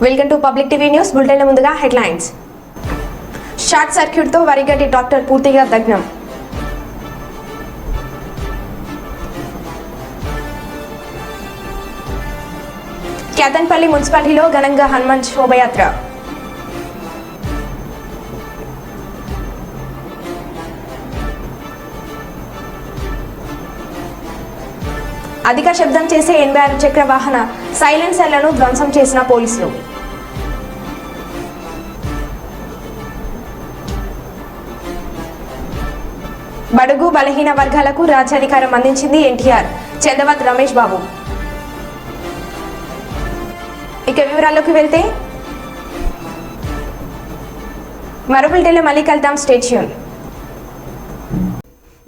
Welcome to public TV news bulletin. ముందుగా headlines. Short circuit తో వరిగడ్డి ట్రాక్టర్ పూర్తిగా దగ్నం. కేతన్పల్లి మున్సిపాలిటీలో ఘనంగా హనుమాన్ శోభయాత్ర. అధిక శబ్దం చేసే 86 చక్ర వాహన సైలెన్సర్లను ధ్వంసం చేసిన పోలీసులు. బడుగు బలహీన వర్గాలకు రాజ్యాధికారం అందించింది ఎన్టీఆర్, చందవత్ రమేష్ బాబు. ఇక వివరాల్లోకి వెళ్తే మరో బులెటిన్లో మళ్ళీ కలుద్దాం. Stay tune.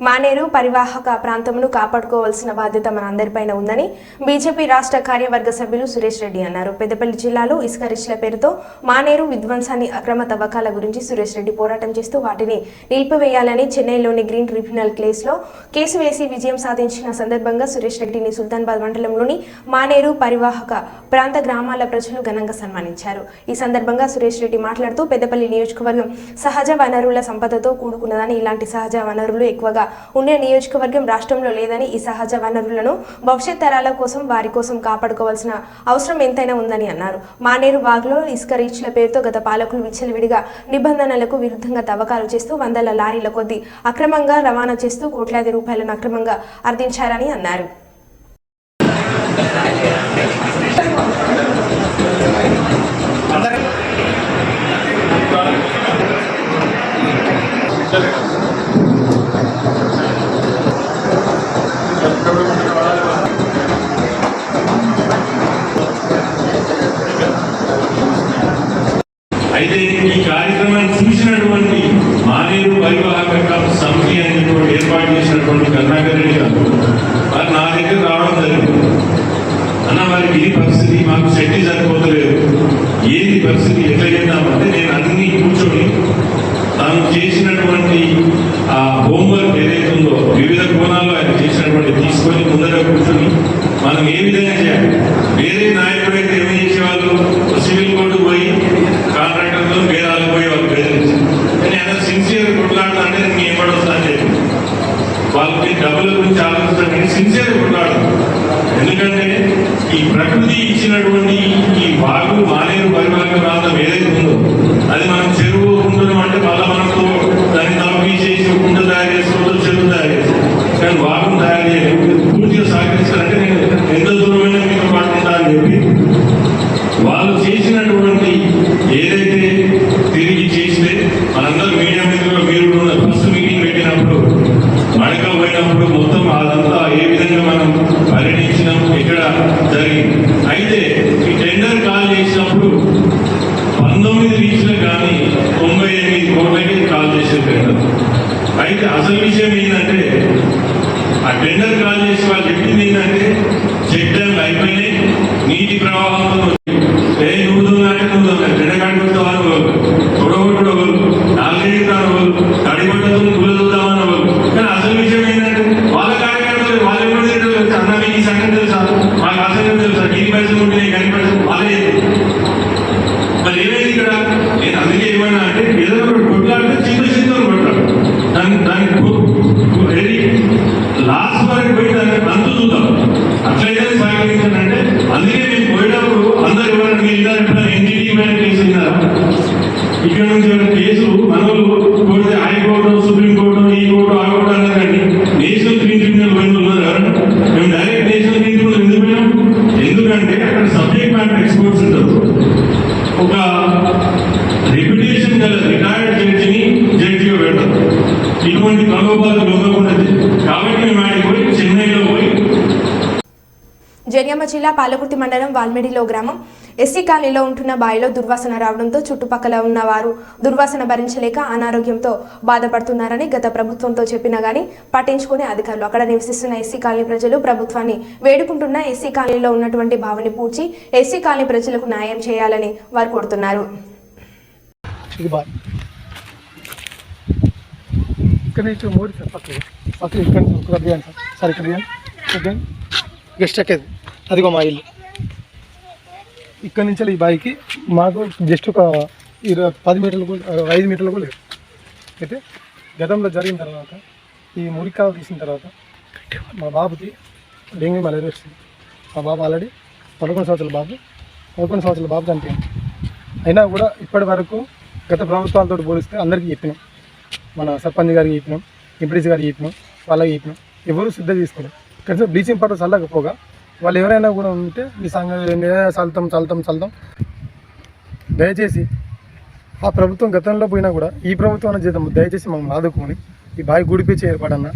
మానేరు పరివాహక ప్రాంతమును కాపాడుకోవాల్సిన బాధ్యత మనందరిపైన ఉందని బీజేపీ రాష్ట్ర కార్యవర్గ సభ్యులు సురేష్ రెడ్డి అన్నారు. పెద్దపల్లి జిల్లాలో ఇసుక రిచ్ల పేరుతో మానేరు విధ్వంసాన్ని, అక్రమ తవ్వకాల గురించి సురేష్ రెడ్డి పోరాటం చేస్తూ వాటిని నిలిపివేయాలని చెన్నైలోని గ్రీన్ ట్రిబ్యునల్ కేసు వేసి విజయం సాధించిన సందర్భంగా సురేష్ రెడ్డిని సుల్తానాబాద్ మండలంలోని మానేరు పరివాహక ప్రాంత గ్రామాల ప్రజలు ఘనంగా సన్మానించారు. ఈ సందర్భంగా సురేష్ రెడ్డి మాట్లాడుతూ పెద్దపల్లి నియోజకవర్గం సహజ వనరుల సంపదతో కూడుకున్నదని, ఇలాంటి సహజ వనరులు ఎక్కువగా ఉండే నియోజకవర్గం రాష్ట్రంలో లేదని, ఈ సహజ వనరులను భవిష్యత్ తరాల కోసం, వారి కోసం కాపాడుకోవాల్సిన అవసరం ఎంతైనా ఉందని అన్నారు. మానేరు వాగులో ఇసుక రీచ్ల పేరుతో గత పాలకులు విచ్చలవిడిగా నిబంధనలకు విరుద్ధంగా తవ్వకాలు చేస్తూ వందల లారీల కొద్దీ అక్రమంగా రవాణా చేస్తూ కోట్లాది రూపాయలను అక్రమంగా ఆర్జించారని అన్నారు. అయితే ఈ కార్యక్రమాన్ని చూసినటువంటి మానేరు పరివాహక సమితి అనేటువంటి ఏర్పాటు చేసినటువంటి కరుణాకర్ రెడ్డి గారు వారు నా దగ్గర రావడం జరిగింది. అన్న వారికి ఈ పరిస్థితి మాకు శక్తి సరిపోతలేదు, ఏది పరిస్థితి ఎట్లా చేద్దామంటే నేను అన్ని కూర్చొని తాను చేసినటువంటి ఆ హోంవర్క్ ఏదైతే ఉందో వివిధ కోణాల్లో ఆయన చేసినటువంటి తీసుకొని ముందర కూర్చొని మనం ఏ విధంగా చేయాలి. వేరే నాయకుడు అయితే ఏమి చేసేవాళ్ళు, సివిల్ కోర్టు పోయి కాంట్రాక్టర్తో భేదాలు పోయి వాళ్ళు బెదిరించారు. కానీ ఆయన సిన్సియర్ కొట్లాడుతా అంటే నేను ఏమడొస్తా అని చెప్పి వాళ్ళకి డబ్బుల గురించి ఆలోచిస్తాను, సిన్సియర్ కొట్లాడు. ఎందుకంటే ఈ ప్రకృతి ఇచ్చినటువంటి ఈ వాగు మానేరు పరివాహక ప్రాంతం ఏదైతే ఉందో అది మనం చెరువు ఉంటున్నాం అంటే మళ్ళీ మనకు దాన్ని తవ్వి చేసి కుంట తయారు చేసుకోవద్దు, చెరువు తయారు చేసుకోవాలి. కానీ వాగును తయారు చేయలేదు. పూర్తిగా సహకరిస్తారంటే నేను ఎంత దూరమైనా మీతో పాటుకుంటా అని చెప్పి వాళ్ళు చేసినటువంటి ఏదైతే తిరిగి చేస్తే మనందరూ మీడియా మిత్రులు మీరు ఫస్ట్ మీటింగ్ పెట్టినప్పుడు మడక పోయినప్పుడు మొత్తం అదంతా ఏ విధంగా మనం పర్యటించినాం, ఇక్కడ జరిగింది. అయితే ఈ టెండర్ కాల్ చేసినప్పుడు 19 రీచ్లకు కానీ 98 కోట్లకి కాల్ చేసే టెండర్. అయితే అసలు విషయం ఏంటంటే ఆ టెండర్ కాల్ చేసి వాళ్ళు చెప్పింది ఏంటంటే చెక్ డ్యామ్లు అయిపోయినాయి, నీటి ప్రవాహంతో నువ్వుతుందంటే టెండకాడికి వస్తామని వాళ్ళు తొడగొట్టుడు వాళ్ళు, నాలుగేళ్ళు కాని వాళ్ళు, తడిపడ్డతో కులదుద్దామని వాళ్ళు. కానీ అసలు విషయం ఏంటంటే వాళ్ళ కార్యకర్తలు వాళ్ళు ఎప్పుడు తింటారు, అన్న మీకు ఈ సంగతి తెలుసా, మాకు ఆ సంగతి తెలుసా, టీవీ పైసలు ఉంటే గని పైసలు వాళ్ళే. మరి ఏమైంది ఇక్కడ? నేను అందుకే ఏమన్నా అంటే ఏదైనా ఒకటి కొట్లాడితే చిన్న కొట్టాడు, దానికి లాస్ట్ వరకు పోయి దాన్ని అంతు చూద్దాం, అట్లయితే సహకరించానంటే. అందుకే మేము పోయేటప్పుడు అందరూ ఎవరైనా మీరు ఎప్పుడైనా ఎన్జిటి మీద కేసు విన్నారా? ఇక్కడ నుంచి ఏమైనా కేసులు మనోళ్ళు కొడితే హైకోర్టు, సుప్రీంకోర్టు, ఈ కోర్టు, ఆ కోర్టు అన్నారండి. నేషనల్ గ్రీన్ ట్రిబ్యునల్ పోయిన ఉన్నారు ఎవరైనా? మేము డైరెక్ట్ నేషనల్ గ్రీన్ ట్రిబ్యునల్ ఎందుకు పోయినాం? ఎందుకంటే అక్కడ సబ్జెక్ట్ మ్యాటర్ ఎక్స్పర్ట్స్ ఉంటారు. ఒక రెప్యుటేషన్ గల రిటైర్డ్ జడ్జిని జడ్జిగా పెడతారు. ఇటువంటి ప్రలోభాలు లొంగకుండా. కాబట్టి మేము ఆయన పోయి చెన్నైలో పోయి జగిత్యాల జిల్లా పాలకుర్తి మండలం వాల్మేడిలో గ్రామం ఎస్సీ కాలనీలో ఉంటున్న బావిలో దుర్వాసన రావడంతో చుట్టుపక్కల ఉన్న వారు దుర్వాసన భరించలేక అనారోగ్యంతో బాధపడుతున్నారని గత ప్రభుత్వంతో చెప్పినా గానీ పట్టించుకునే అధికారులు. అక్కడ నివసిస్తున్న ఎస్సీ కాలనీ ప్రజలు ప్రభుత్వాన్ని వేడుకుంటున్న ఎస్సీ కాలనీలో ఉన్నటువంటి బావిని పూడ్చి ఎస్సీ కాలనీ ప్రజలకు న్యాయం చేయాలని వారు కోరుతున్నారు. అదిగో మా ఇల్లు ఇక్కడ నుంచి ఈ బాయికి మాకు జస్ట్ ఒక 10 మీటర్లు 5 మీటర్లు కూడా లేదు. అయితే గతంలో జరిగిన తర్వాత ఈ మురికాలు తీసిన తర్వాత మా బాబుకి డెంగ్యూ మలేరియా వచ్చింది. మా బాబు ఆల్రెడీ 11 సంవత్సరాల బాబు చనిపోయింది. అయినా కూడా ఇప్పటి వరకు గత ప్రభుత్వాలతో పోలిస్తే అందరికీ చెప్పినాం, మన సర్పంచ్ గారికి చెప్పినాం, ఎంపీడీసీ గారికి చెప్పినాం, వాళ్ళకి చెప్పినాం, ఎవరు సిద్ధ తీసుకోలేదు. కనీసం బ్లీచింగ్ పౌడర్ చల్లకపోగా వాళ్ళు ఎవరైనా కూడా ఉంటే ఈ సంఘం చల్లుతాం. దయచేసి ఆ ప్రభుత్వం గతంలో పోయినా కూడా ఈ ప్రభుత్వం చేద్దాం. దయచేసి మమ్మల్ని ఆదుకొని ఈ బావి గుడిపించి ఏర్పడన్నా,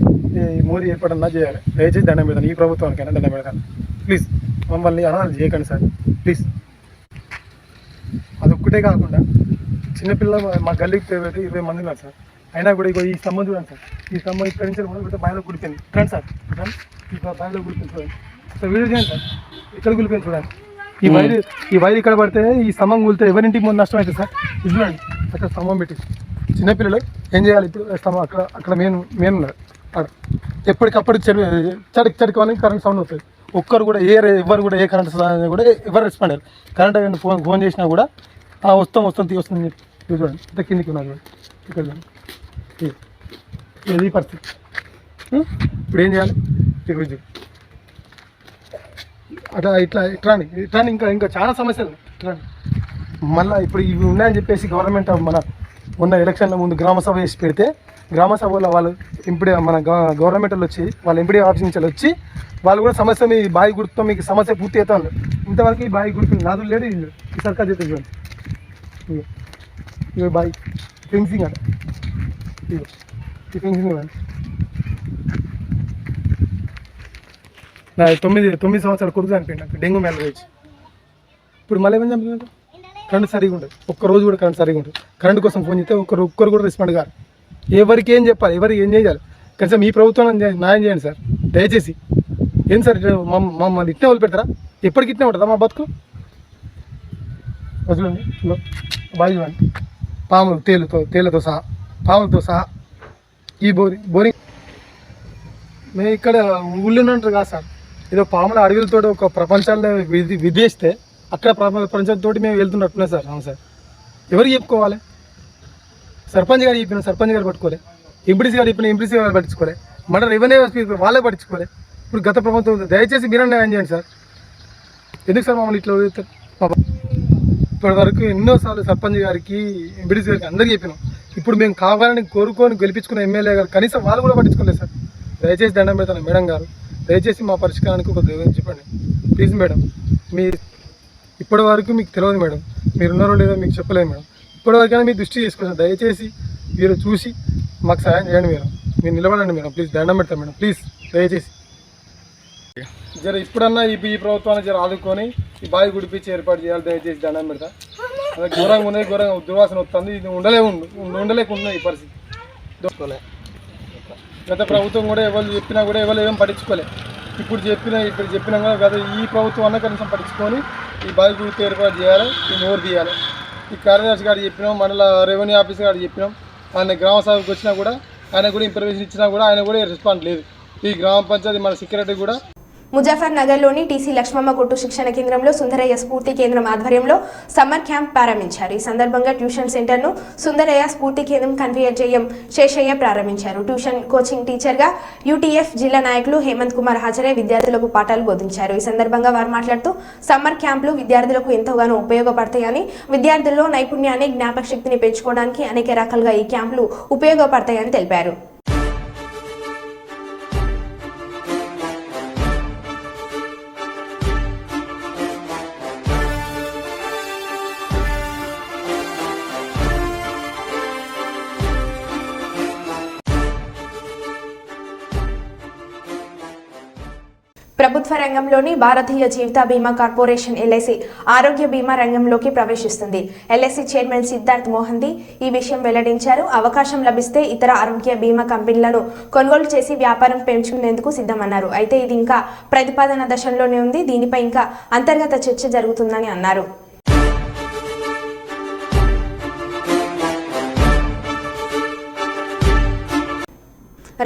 ఈ మోరీ ఏర్పడన్నా చేయాలి. దయచేసి దండం పెడతాను, ఈ ప్రభుత్వానికైనా దండం పెడతాను. ప్లీజ్ మమ్మల్ని అనాలి చేయకండి సార్, ప్లీజ్. అదొక్కటే కాకుండా చిన్నపిల్లలు మా గల్లీకి 20 మంది ఉన్నారు సార్. అయినా కూడా ఇగో ఈ స్తంభం చూడండి సార్, ఈ స్తంభం ఇక్కడి నుంచి మొదలుపెడితే బావిలో గుడిపోయింది. రండి సార్, ఈ బావిలో గుడిపోయింది చూడండి సార్. వీడియో చేయండి సార్, ఇక్కడ గుడిపోయింది చూడండి. ఈ వైర్ ఇక్కడ పడితే ఈ స్తంభం కూలితే ఎవరింటికి ముందు నష్టం అవుతుంది సార్. ఇది చూడండి, అక్కడ స్తంభం పెట్టి చిన్నపిల్లలు ఏం చేయాలి ఇప్పుడు? స్తంభం అక్కడ మెయిన్ ఉన్నారు. అక్కడ ఎప్పటికప్పుడు చడికి అని కరెంట్ సౌండ్ వస్తుంది. ఒక్కరు కూడా ఎవరు కూడా ఏ కరెంట్ కూడా ఎవరు రెస్పాండ్ అయ్యారు. కరెంట్ ఫోన్ చేసినా కూడా వస్తుంది తీస్తుంది చూడండి. ఇంత కిందికి ఉన్నారు చూడండి, ఇక్కడ చూడండి. ఇది పరిస్థితి. ఇప్పుడు ఏం చేయాలి? ఇక్కడ అట్లా ఇట్లా ఇంకా చాలా సమస్యలు ఇట్లా. మళ్ళీ ఇప్పుడు ఇవి ఉన్నాయని చెప్పేసి గవర్నమెంట్ మొన్న ఎలక్షన్ల ముందు గ్రామ సభ వేసి పెడితే, గ్రామ సభలో వాళ్ళు మన గవర్నమెంట్ వాళ్ళు వచ్చి వాళ్ళ ఎంపీడీ ఆఫీస్ నుంచి వచ్చి వాళ్ళు కూడా సమస్య మీ బావి గుర్తుతో మీకు సమస్య పూర్తి అవుతుంది. ఇంతవరకు ఈ బావి గుర్తు నాదులు లేడు. ఈ సర్కార్ చేస్తే చూడండి, ఇవి బావి ఫెన్సింగ్ అంట, ఈ ఫెన్సింగ్ ఇవ్వండి. నా 9 సంవత్సరాల కొడుకు చనిపోయింది డెంగ్యూ మ్యాలేరియా వచ్చి. ఇప్పుడు మళ్ళీ ఏమైనా చంపుతుంది? కరెంట్ సరిగా ఉంటుంది, ఒక్కరోజు కూడా కరెంట్ సరిగా ఉంటుంది. కరెంట్ కోసం ఫోన్ చేస్తే ఒక్కరు కూడా రెస్పాండ్ కాదు. ఎవరికి ఏం చెప్పాలి, ఎవరికి ఏం చేయాలి? కనీసం మీ ప్రభుత్వం న్యాయం చేయండి సార్ దయచేసి. ఏం సార్ మమ్మల్ని ఇట్నే వాళ్ళు పెడతారా? ఎప్పటికి ఇట్నే ఉంటుందా మా బతుకు? వదిలేండి. బావి చూడండి, పాములు తేళ్లతో సహా పాములతో సహా ఈ బోరింగ్ మేము ఇక్కడ ఊళ్ళో ఉంటారు కాదు సార్. ఏదో పాముల అడవులతో ఒక ప్రపంచాల్లో విధిస్తే అక్కడ ప్రపంచంతో మేము వెళ్తున్నట్టున్నాం సార్. అవును సార్, ఎవరికి చెప్పుకోవాలి? సర్పంచ్ గారు చెప్పిన సర్పంచ్ గారు పట్టుకోలే, ఎంపీడీసీ గారు చెప్పిన ఎంపీడీసీ గారు పట్టించుకోలే, మన రెవెన్యూ వాళ్ళే పట్టించుకోలే. ఇప్పుడు గత ప్రభుత్వం దయచేసి మీరే న్యాయం చేయండి సార్. ఎందుకు సార్ మమ్మల్ని ఇట్లా ఇప్పటి వరకు ఎన్నోసార్లు సర్పంచ్ గారికి ఎంపీడీసీ గారికి అందరికీ చెప్పినాం. ఇప్పుడు మేము కావాలని కోరుకొని గెలిపించుకున్న ఎమ్మెల్యే గారు కనీసం వాళ్ళు కూడా పట్టించుకోలేదు సార్. దయచేసి దండం పెడతాను మేడం గారు, దయచేసి మా పరిష్కారానికి ఒక చెప్పండి ప్లీజ్ మేడం. ఇప్పటి వరకు మీకు తెలియదు మేడం, మీరు ఉన్నారో లేదో మీకు చెప్పలేదు మేడం. ఇప్పటివరకైనా మీరు దృష్టి చేసుకున్నారు. దయచేసి మీరు చూసి మాకు సహాయం చేయండి మేడం, మీరు నిలబడండి మేడం, ప్లీజ్ దండం పెడతాం మేడం, ప్లీజ్ దయచేసి. జర ఇప్పుడన్నా ఈ ప్రభుత్వాన్ని జర ఆదుకొని ఈ బావి గుడిపించి ఏర్పాటు చేయాలి. దయచేసి దండం పెడతా. అదే ఘోరంగా ఉన్నది, ఘోరంగా దుర్వాసన వస్తుంది. ఇది ఉండలేకుండా ఈ పరిస్థితి దోసుకోలే. గత ప్రభుత్వం కూడా ఎవరు చెప్పినా కూడా ఎవరు ఏం పట్టించుకోలే. ఇప్పుడు చెప్పినా కూడా గత ఈ ప్రభుత్వం అన్న కనీసం పట్టించుకొని ఈ బావి గుడికి ఏర్పాటు చేయాలి, ఈ నోరు తీయాలి. ఈ కార్యదర్శి గారు చెప్పినాం, మండల రెవెన్యూ ఆఫీసర్ గారు చెప్పినాం. ఆయన గ్రామ సభకు వచ్చినా కూడా ఆయన కూడా ఇన్ఫర్మేషన్ ఇచ్చినా కూడా ఆయన కూడా రెస్పాండ్ లేదు. ఈ గ్రామ పంచాయతీ మన సెక్రటరీ కూడా ముజాఫర్ నగర్లోని టీసీ లక్ష్మమ్మ కొట్టు శిక్షణ కేంద్రంలో సుందరయ్య స్ఫూర్తి కేంద్రం ఆధ్వర్యంలో సమ్మర్ క్యాంప్ ప్రారంభించారు. ఈ సందర్భంగా ట్యూషన్ సెంటర్ను సుందరయ్య స్ఫూర్తి కేంద్రం కన్వీనర్ శేషయ్య ప్రారంభించారు. ట్యూషన్ కోచింగ్ టీచర్గా యూటీఎఫ్ జిల్లా నాయకులు హేమంత్ కుమార్ హాజరై విద్యార్థులకు పాఠాలు బోధించారు. ఈ సందర్భంగా వారు మాట్లాడుతూ సమ్మర్ క్యాంపులు విద్యార్థులకు ఎంతగానో ఉపయోగపడతాయని, విద్యార్థుల్లో నైపుణ్యాన్ని జ్ఞాపక శక్తిని పెంచుకోవడానికి అనేక రకాలుగా ఈ క్యాంపులు ఉపయోగపడతాయని తెలిపారు. ప్రభుత్వ రంగంలోని భారతీయ జీవిత బీమా కార్పొరేషన్ ఎల్ఐసి ఆరోగ్య బీమా రంగంలోకి ప్రవేశిస్తుంది. ఎల్ఐసి చైర్మన్ సిద్ధార్థ్ మోహంతి ఈ విషయం వెల్లడించారు. అవకాశం లభిస్తే ఇతర ఆరోగ్య బీమా కంపెనీలను కొనుగోలు చేసి వ్యాపారం పెంచుకునేందుకు సిద్ధమన్నారు. అయితే ఇది ఇంకా ప్రతిపాదన దశలోనే ఉంది. దీనిపై ఇంకా అంతర్గత చర్చ జరుగుతుందని అన్నారు.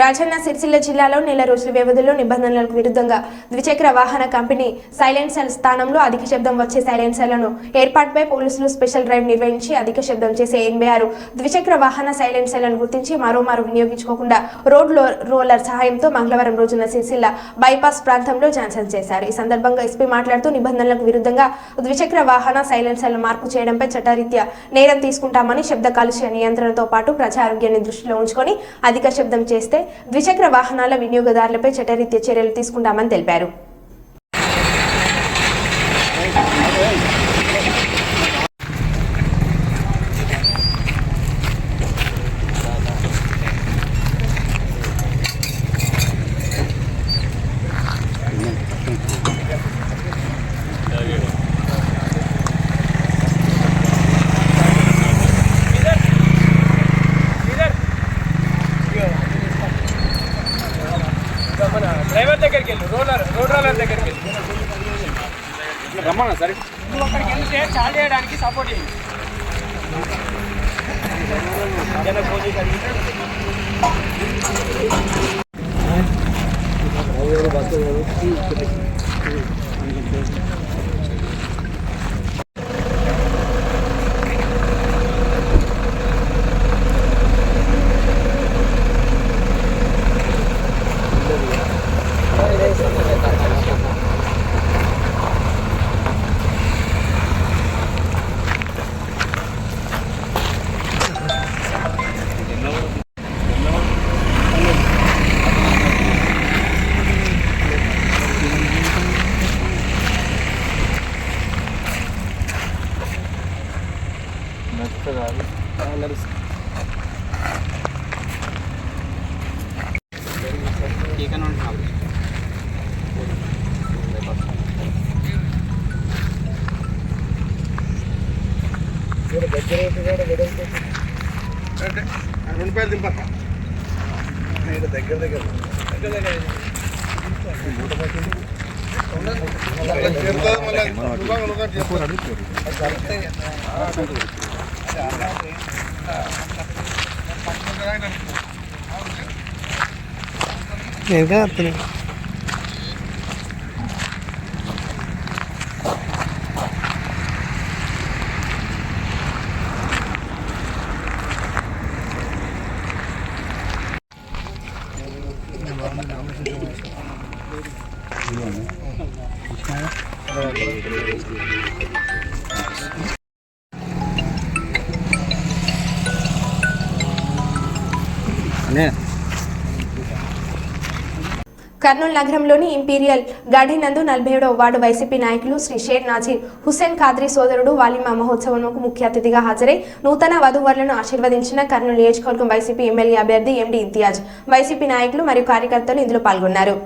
రాజన్న సిరిసిల్ల జిల్లాలో నెల రోజుల వ్యవధిలో నిబంధనలకు విరుద్ధంగా ద్విచక్ర వాహన కంపెనీ సైలెన్సర్ స్థానంలో అధిక శబ్దం వచ్చే సైలెన్సర్లను ఏర్పాటుపై పోలీసులు స్పెషల్ డ్రైవ్ నిర్వహించి అధిక శబ్దం చేసే 86 ద్విచక్ర వాహన సైలెన్సర్లను గుర్తించి మరోమారు వినియోగించుకోకుండా రోడ్ రోలర్ సహాయంతో మంగళవారం రోజున సిరిసిల్ల బైపాస్ ప్రాంతంలో జాన్సన్ చేశారు. ఈ సందర్భంగా ఎస్పీ మాట్లాడుతూ నిబంధనలకు విరుద్ధంగా ద్విచక్ర వాహన సైలెన్సర్లు మార్పు చేయడంపై చట్టరీత్యా నేరం తీసుకుంటామని, శబ్ద కాలుష్య నియంత్రణతో పాటు ప్రజా ఆరోగ్యాన్ని దృష్టిలో ఉంచుకొని అధిక శబ్దం చేస్తే ద్విచక్ర వాహనాల వినియోగదారులపై చట్టరీత్యా చర్యలు తీసుకుంటామని తెలిపారు. డ్రైవర్ దగ్గరికి వెళ్ళు, రోడ్ రోలర్ దగ్గరికి వెళ్ళు, రమ్మన్నా సరే. నువ్వు అక్కడికి వెళ్తే చాలు చేయడానికి సపోర్ట్ చేయండి. కర్నూలు నగరంలోని ఇంపీరియల్ గార్డెన్ నందు 47వ వార్డు వైసీపీ నాయకులు శ్రీ షేర్ నాజీర్ హుస్సేన్ ఖాద్రీ సోదరుడు వాలిమా మహోత్సవంకు ముఖ్య అతిథిగా హాజరై నూతన వధూవరులను ఆశీర్వదించిన కర్నూలు నియోజకవర్గం వైసీపీ ఎమ్మెల్యే అభ్యర్థి ఎండి ఇంతియాజ్, వైసీపీ నాయకులు మరియు కార్యకర్తలు ఇందులో పాల్గొన్నారు.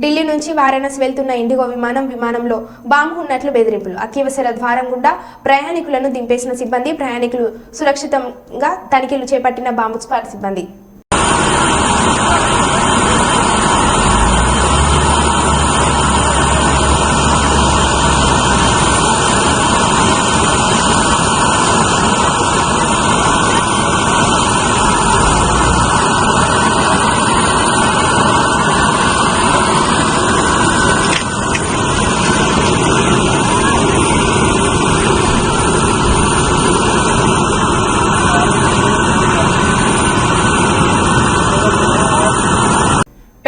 ఢిల్లీ నుంచి వారణాసి వెళ్తున్న ఇండిగో విమానంలో బాంబు ఉన్నట్లు బెదిరింపులు. అత్యవసర ద్వారం గుండా ప్రయాణికులను దింపేసిన సిబ్బంది, ప్రయాణికులు సురక్షితంగా తనిఖీలు చేపట్టిన బాంబు స్క్వాడ్ సిబ్బంది.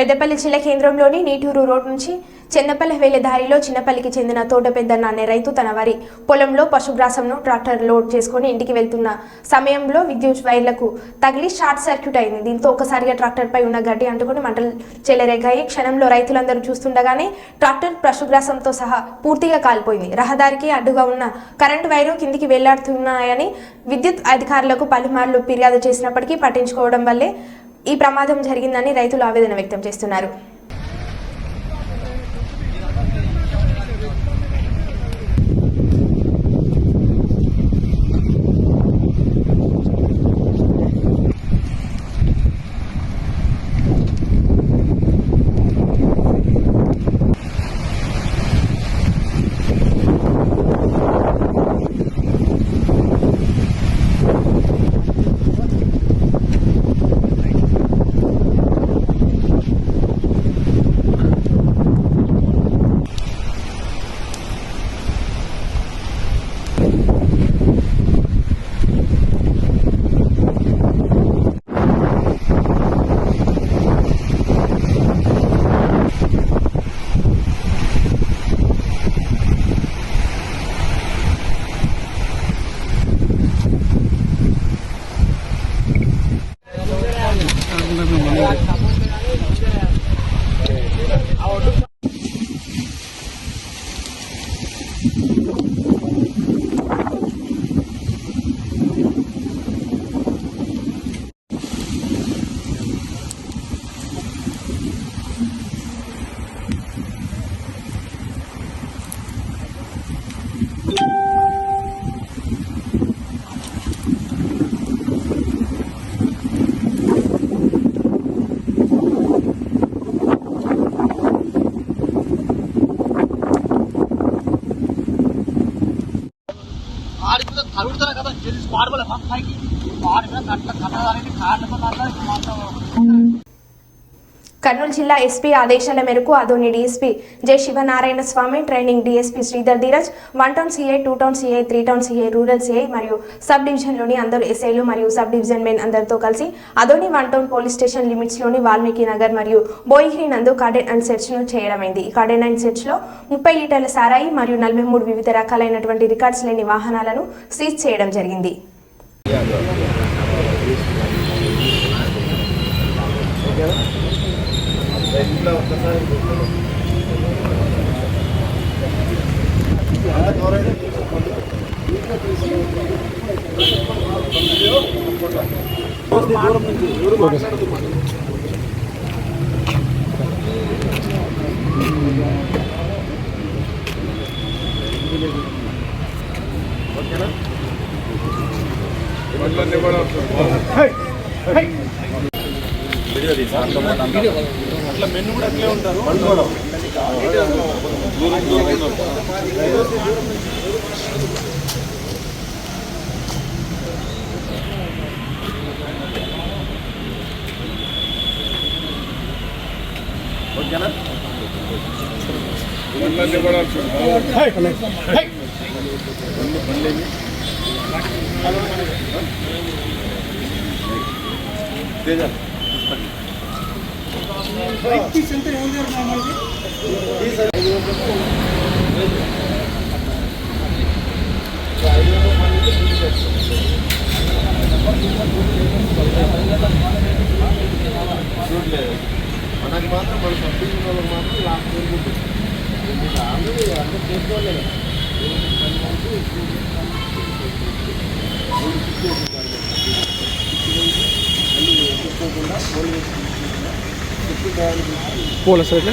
పెద్దపల్లి జిల్లా కేంద్రంలోని నీటూరు రోడ్ నుంచి చెన్నపల్లి వెళ్లే దారిలో చిన్నపల్లికి చెందిన తోట పెద్దన్న అనే రైతు తన వరి పొలంలో పశుగ్రాసంను ట్రాక్టర్ లోడ్ చేసుకుని ఇంటికి వెళ్తున్న సమయంలో విద్యుత్ వైర్లకు తగిలి షార్ట్ సర్క్యూట్ అయింది. దీంతో ఒకసారిగా ట్రాక్టర్ పై ఉన్న గడ్డి అంటుకుని మంటలు చెలరేగాయి. క్షణంలో రైతులందరూ చూస్తుండగానే ట్రాక్టర్ పశుగ్రాసంతో సహా పూర్తిగా కాలిపోయింది. రహదారికి అడ్డుగా ఉన్న కరెంటు వైరు కిందికి వెళ్లాడుతున్నాయని విద్యుత్ అధికారులకు పలుమార్లు ఫిర్యాదు చేసినప్పటికీ పట్టించుకోవడం వల్లే ఈ ప్రమాదం జరిగిందని రైతులు ఆవేదన వ్యక్తం చేస్తున్నారు. ఆడి కూడా కలుగుతారా కదా తెలిసి వాడబోలే పైకి వాడి మీద కట్టడానికి కారణం. కర్నూలు జిల్లా ఎస్పీ ఆదేశాల మేరకు Adoni DSP J Sivanarayana Swamy, training DSP Sridhar Dheeraj, 1 town CI, 2 town CI, 3 town CI, rural CI మరియు సబ్ డివిజన్లోని అందరు ఎస్ఐలు మరియు సబ్ డివిజన్ మెన్ అందరితో కలిసి ఆదోని 1 టౌన్ పోలీస్ స్టేషన్ లిమిట్స్లోని వాల్మీకి నగర్ మరియు బోయిగిరి నందు కార్డెన్ అండ్ సెర్చ్ను చేయడమైంది. ఈ కార్డెన్ అండ్ సెర్చ్లో 30 లీటర్ల సారాయి మరియు 43 వివిధ రకాలైనటువంటి రికార్డ్స్ లేని వాహనాలను సీజ్ చేయడం జరిగింది. అట్లా మెన్ను కూడా అట్లే ఉంటారు. ఓకేనా? మనకు మాత్రం మన సబ్సిడీ వాళ్ళకి మాత్రం లాస్ట్ కోరుకుంటుంది. ఆల్రెడీ అందరూ చేసుకోవాలి కదా. పోలే సార్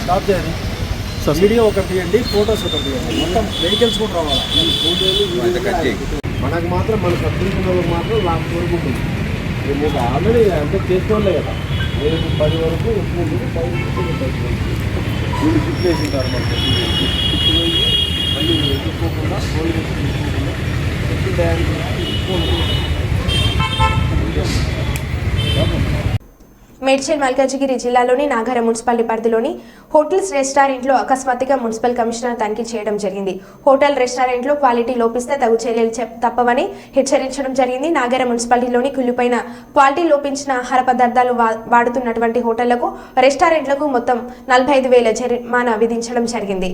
స్టాప్ చేయాలి. వీడియో ఒకటి తీయండి, ఫొటోస్ ఒకటి తీయండి, మొత్తం వెహికల్స్ కూడా రావాలి. మనకు మాత్రం మన సబ్సిడీ వాళ్ళకి మాత్రం లాస్ట్ కోరుకుంటుంది. మీకు ఆల్రెడీ అంతా చేసుకోలే కదా. మీరు 10 వరకు వీళ్ళు షిఫ్ట్ వేసింటారు. మనకి మళ్ళీ ఎదుర్కోకుండా పోలీసు మేడ్చల్ మల్కాజిగిరి జిల్లాలోని నాగర మున్సిపాలిటీ పరిధిలోని హోటల్స్ రెస్టారెంట్లో అకస్మాత్తుగా మున్సిపల్ కమిషనర్ తనిఖీ చేయడం జరిగింది. హోటల్ రెస్టారెంట్లో క్వాలిటీ లోపిస్తే తగు చర్యలు తప్పవని హెచ్చరించడం జరిగింది. నాగర మున్సిపాలిటీలోని కుళ్ళిపోయిన క్వాలిటీ లోపించిన ఆహార పదార్థాలు వాడుతున్నటువంటి హోటళ్లకు రెస్టారెంట్లకు మొత్తం 45,000 జరిమానా విధించడం జరిగింది.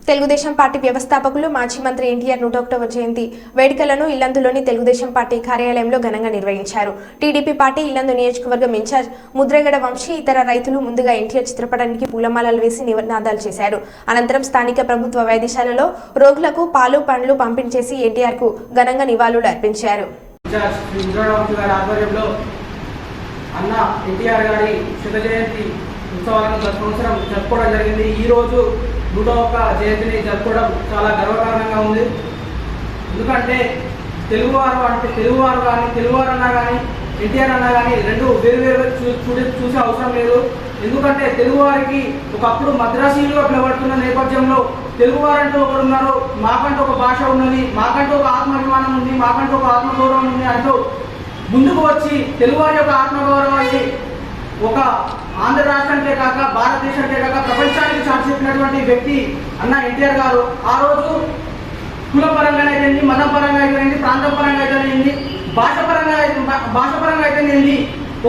తెలుగుదేశం పార్టీ వ్యవస్థాపకులు మాజీ మంత్రి ఎన్టీఆర్ 101వ జయంతి వేడుకలను ఇల్లందులోని తెలుగుదేశం పార్టీ కార్యాలయంలో ఘనంగా నిర్వహించారు. టీడీపీ పార్టీ ఇల్లందు నియోజకవర్గం ఇన్ఛార్జ్ ముద్రగడ వంశీ ఇతర రైతులు ముందుగా ఎన్టీఆర్ చిత్రపటానికి పూలమాలలు వేసి నినాదాలు చేశారు. అనంతరం స్థానిక ప్రభుత్వ వైద్యశాలలో రోగులకు పాలు పండ్లు పంపిణీ చేసి ఎన్టీఆర్ కు ఘనంగా నివాళులు అర్పించారు. అన్న ఎన్టీఆర్ గారి శత జయంతి ఉత్సవాలను గత సంవత్సరం జరుపుకోవడం జరిగింది. ఈరోజు 101వ జయంతిని జరుపుకోవడం చాలా గర్వకారణంగా ఉంది. ఎందుకంటే తెలుగువారు కానీ తెలుగువారు అన్నా కానీ ఎన్టీఆర్ అన్నా కానీ రెండు వేరు చూసే అవసరం లేదు. ఎందుకంటే తెలుగువారికి ఒకప్పుడు మద్రాసీలుగా పిలవడుతున్న నేపథ్యంలో తెలుగువారంటూ ఒకరు ఉన్నారు, మాకంటూ ఒక భాష ఉన్నది, మాకంటూ ఒక ఆత్మాభిమానం ఉంది, మాకంటూ ఒక ఆత్మగౌరవం ఉంది అంటూ ముందుకు వచ్చి తెలుగువారి యొక్క ఆత్మగౌరవాన్ని ఒక ఆంధ్ర రాష్ట్రానికే కాక భారతదేశానికే కాక ప్రపంచానికి చాటి చెప్పినటువంటి వ్యక్తి అన్న ఎన్టీఆర్ గారు. ఆ రోజు కుల పరంగా అయితేంది, మతం పరంగా అయితేనేది, ప్రాంతం పరంగా అయితేనేది, భాష పరంగా అయితేనేది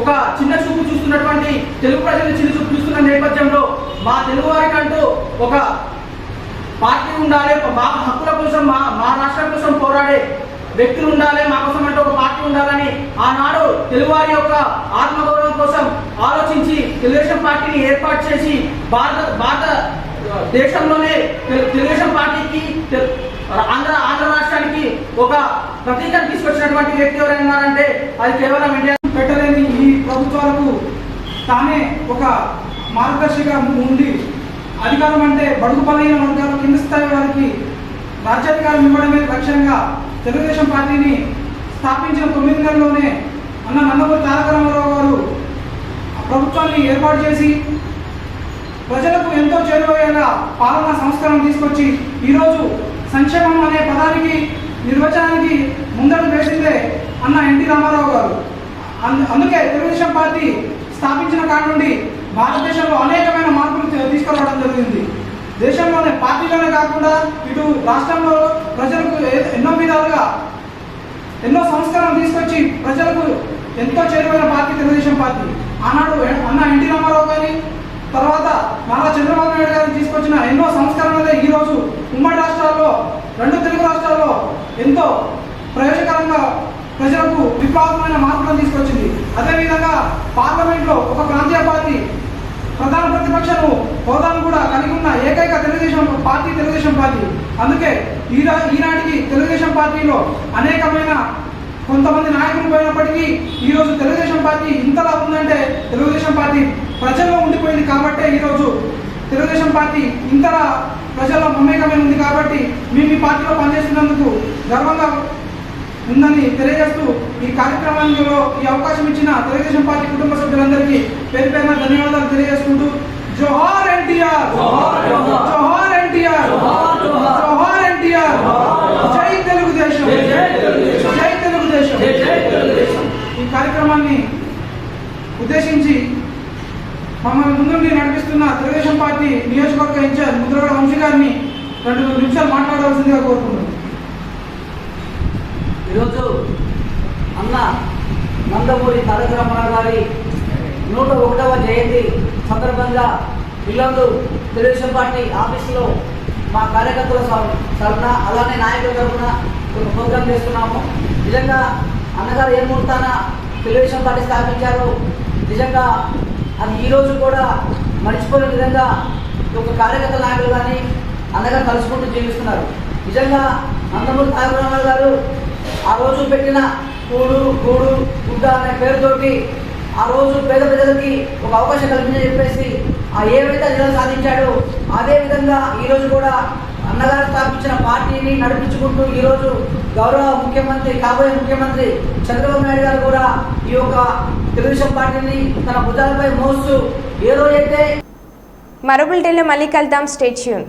ఒక చిన్న చూపు చూస్తున్నటువంటి తెలుగు ప్రజలు చిన్న చూపు చూస్తున్న నేపథ్యంలో మా తెలుగు వారికంటూ ఒక పార్టీ ఉండాలి, మా హక్కుల కోసం మా రాష్ట్రం కోసం పోరాడే వ్యక్తులు ఉండాలి, మా కోసం అంటూ ఆనాడు తెలుగువారి యొక్క ఆత్మగౌరవం కోసం ఆలోచించి తెలుగుదేశం పార్టీని ఏర్పాటు చేసి భారత దేశంలోనే తెలుగుదేశం పార్టీకి ఆంధ్ర రాష్ట్రానికి ఒక ప్రతీకను తీసుకొచ్చినటువంటి వ్యక్తి ఎవరైనా ఉన్నారంటే అది కేవలం ఇండియా. పెట్టలేని ఈ ప్రభుత్వాలకు తానే ఒక మార్గదర్శిగా ఉండి అధికారం అంటే బడుగు బలహీన వర్గాలు కింద స్థాయి వారికి రాజ్యాధికారం ఇవ్వడమే లక్ష్యంగా తెలుగుదేశం పార్టీని స్థాపించిన 9 నెలల్లోనే అన్న నందమూరి తారక రామారావు గారు ప్రభుత్వాన్ని ఏర్పాటు చేసి ప్రజలకు ఎంతో చేరువయ్యేలా పాలనా సంస్కరణ తీసుకొచ్చి ఈరోజు సంక్షేమం అనే పదానికి నిర్వచనానికి ముందడుగు వేసిందే అన్న ఎన్టీ రామారావు గారు. అందుకే తెలుగుదేశం పార్టీ స్థాపించిన కాడి నుండి భారతదేశంలో అనేకమైన మార్పులు తీసుకురావడం జరిగింది. దేశంలోనే పార్టీలోనే కాకుండా ఇటు రాష్ట్రంలో ప్రజలకు ఎన్నో విధాలుగా ఎన్నో సంస్కరణలు తీసుకొచ్చి ప్రజలకు ఎంతో చేరువైన పార్టీ తెలుగుదేశం పార్టీ. ఆనాడు అన్న ఎన్టీ రామారావు గారి తర్వాత నారా చంద్రబాబు నాయుడు గారిని తీసుకొచ్చిన ఎన్నో సంస్కరణలే ఈరోజు ఉమ్మడి రాష్ట్రాల్లో 2 తెలుగు రాష్ట్రాల్లో ఎంతో ప్రయోజనకరంగా ప్రజలకు విప్లవాత్మకమైన మార్పులను తీసుకొచ్చింది. అదేవిధంగా పార్లమెంట్లో ఒక ప్రాంతీయ పార్టీ ప్రధాన ప్రతిపక్షను హోదాను కూడా కలిగి ఉన్న ఏకైక తెలుగుదేశం పార్టీ. అందుకే ఈనాటికి తెలుగుదేశం పార్టీలో అనేకమైన కొంతమంది నాయకులు పోయినప్పటికీ ఈరోజు తెలుగుదేశం పార్టీ ఇంతలా ఉందంటే తెలుగుదేశం పార్టీ ప్రజల్లో ఉండిపోయింది కాబట్టే ఈరోజు తెలుగుదేశం పార్టీ ఇంతలా ప్రజల్లో మమేకమై ఉంది. కాబట్టి మేము ఈ పార్టీలో పనిచేస్తున్నందుకు గర్వంగా ఉందని తెలియజేస్తూ ఈ కార్యక్రమంలో ఈ అవకాశం ఇచ్చిన తెలుగుదేశం పార్టీ కుటుంబ సభ్యులందరికీ పేరు పేరున ధన్యవాదాలు తెలియజేసుకుంటూ జోహార్ ఎన్టీఆర్, జోహార్ ఎన్టీఆర్, జోహార్ ఎన్టీఆర్, జై తెలుగుదేశం, జై తెలుగుదేశం. ఈ కార్యక్రమాన్ని ఉద్దేశించి మమ్మల్ని ముందుండి నడిపిస్తున్న తెలుగుదేశం పార్టీ నియోజకవర్గ ఇన్ఛార్జ్ ముద్రగడ వంశీ గారిని 2 నిమిషాలు మాట్లాడవలసిందిగా కోరుతున్నాను. ఈరోజు అన్న నందమూరి తారక రామారావు గారి 101వ జయంతి సందర్భంగా ఇల్లందు తెలుగుదేశం పార్టీ ఆఫీసులో మా కార్యకర్తల తరఫున అలానే నాయకుల తరఫున ఒక ప్రోగ్రాం చేస్తున్నాము. నిజంగా అన్నగారు ఏ ముహూర్తాన తెలుగుదేశం పార్టీ స్థాపించారు, నిజంగా అది ఈరోజు కూడా మర్చిపోయిన విధంగా ఒక కార్యకర్త నాయకులు కానీ అన్నగారు కలుసుకుంటూ జీవిస్తున్నారు. నిజంగా నందమూరి తారక రామారావు గారు ఆ రోజు పెట్టిన కూడు గుడ్డ అనే పేరుతోటి ఆ రోజు పేద ప్రజలకి ఒక అవకాశం కల్పించని చెప్పేసి ఏవైతే నిధులు సాధించాడో అదే విధంగా ఈరోజు కూడా అన్నగారు స్థాపించిన పార్టీని నడిపించుకుంటూ ఈరోజు గౌరవ ముఖ్యమంత్రి కాబోయే ముఖ్యమంత్రి చంద్రబాబు నాయుడు గారు కూడా ఈ యొక్క తెలుగుదేశం పార్టీని తన భుజాలపై మోస్తూ ఏ రోజైతే మరో బులెటిన్లో మళ్ళీ కలుద్దాం. Stay tune.